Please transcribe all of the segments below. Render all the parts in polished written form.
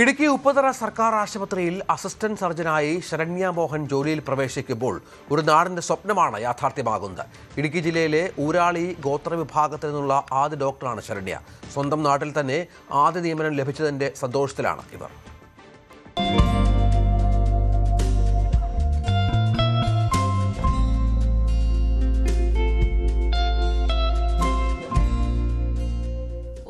ഇടുക്കി ഉപ്പുതറ സർക്കാർ ആശുപത്രിയിൽ അസിസ്റ്റന്റ് സർജനായി ശരണ്യ മോഹൻ ജോലിയിൽ പ്രവേശിക്കുമ്പോൾ ഒരു നാടിന്റെ സ്വപ്നമാണ് യാഥാർത്ഥ്യമാകുന്നത്. ഇടുക്കി ജില്ലയിലെ ഊരാളി ഗോത്രവിഭാഗത്തിൽ നിന്നുള്ള ആദ്യ ഡോക്ടറാണ് ശരണ്യ. സ്വന്തം നാട്ടിൽ തന്നെ ആദ്യ നിയമനം ലഭിച്ചതിന്റെ സന്തോഷത്തിലാണ് ഇവർ.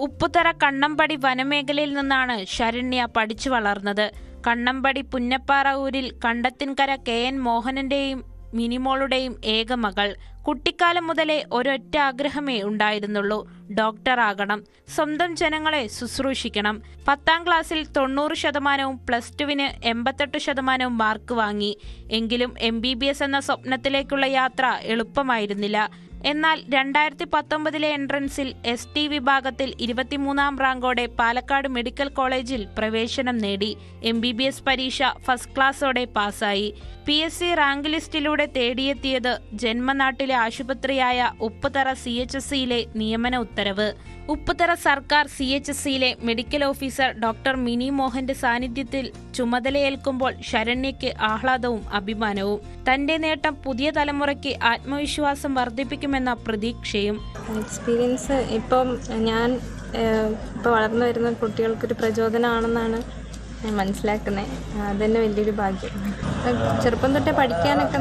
ഉപ്പുതറ കണ്ണമ്പടി വനമേഖലയിൽ നിന്നാണ് ശരണ്യ പഠിച്ചു വളർന്നത്. കണ്ണമ്പടി പുന്നപ്പാറ ഊരിൽ കണ്ടത്തിൻകര KN മോഹനന്റെയും മിനിമോളുടെയും ഏക മകൾ. കുട്ടിക്കാലം മുതലേ ഒരൊറ്റ ആഗ്രഹമേ ഉണ്ടായിരുന്നുള്ളൂ, ഡോക്ടറാകണം, സ്വന്തം ജനങ്ങളെ ശുശ്രൂഷിക്കണം. 10ാം ക്ലാസ്സിൽ 90%, +2-ന് 88% മാർക്ക് വാങ്ങി. എങ്കിലും MBBS എന്ന സ്വപ്നത്തിലേക്കുള്ള യാത്ര എളുപ്പമായിരുന്നില്ല. എന്നാൽ 2019 എൻട്രൻസിൽ ST വിഭാഗത്തിൽ 23ാം റാങ്കോടെ പാലക്കാട് മെഡിക്കൽ കോളേജിൽ പ്രവേശനം നേടി. MBBS പരീക്ഷ ഫസ്റ്റ് ക്ലാസ്സോടെ പാസ്സായി. PSC റാങ്ക് ലിസ്റ്റിലൂടെ തേടിയെത്തിയത് ജന്മനാട്ടിലെ ആശുപത്രിയായ ഉപ്പുതറ CHSCയിലെ നിയമന ഉത്തരവ്. ഉപ്പുതറ സർക്കാർ CHSCയിലെ മെഡിക്കൽ ഓഫീസർ ഡോക്ടർ മിനി മോഹന്റെ സാന്നിധ്യത്തിൽ ചുമതലയേൽക്കുമ്പോൾ ശരണ്യയ്ക്ക് ആഹ്ലാദവും അഭിമാനവും. തന്റെ നേട്ടം പുതിയ തലമുറയ്ക്ക് ആത്മവിശ്വാസം വർദ്ധിപ്പിക്കുമെന്ന പ്രതീക്ഷയും. എക്സ്പീരിയൻസ് ഇപ്പം ഇപ്പോൾ വളർന്നു വരുന്ന കുട്ടികൾക്കൊരു പ്രചോദനമാണെന്നാണ് ഞാൻ മനസ്സിലാക്കുന്നത്. അതുതന്നെ വലിയൊരു ഭാഗ്യം. ചെറുപ്പം തൊട്ടേ പഠിക്കാനൊക്കെ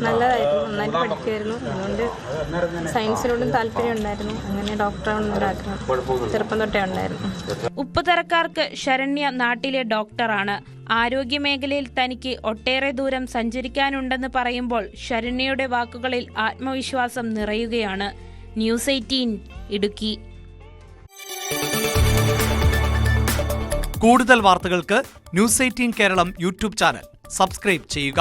നല്ലതായിരുന്നു, നന്നായിട്ട് പഠിക്കുമായിരുന്നു. അതുകൊണ്ട് സയൻസിനോടും താല്പര്യം ഉണ്ടായിരുന്നു. അങ്ങനെ ഡോക്ടറാണെന്നൊരാഗ്രഹം ചെറുപ്പം തൊട്ടേ ഉണ്ടായിരുന്നു. ഉപ്പുതറക്കാർക്ക് ശരണ്യ നാട്ടിലെ ഡോക്ടറാണ്. ആരോഗ്യമേഖലയിൽ തനിക്ക് ഒട്ടേറെ ദൂരം സഞ്ചരിക്കാനുണ്ടെന്ന് പറയുമ്പോൾ ശരണ്യയുടെ വാക്കുകളിൽ ആത്മവിശ്വാസം നിറയുകയാണ്. ന്യൂസ് 18 ഇടുക്കി. കൂടുതൽ വാർത്തകൾക്ക് News 18 Keralam YouTube channel subscribe ചെയ്യുക.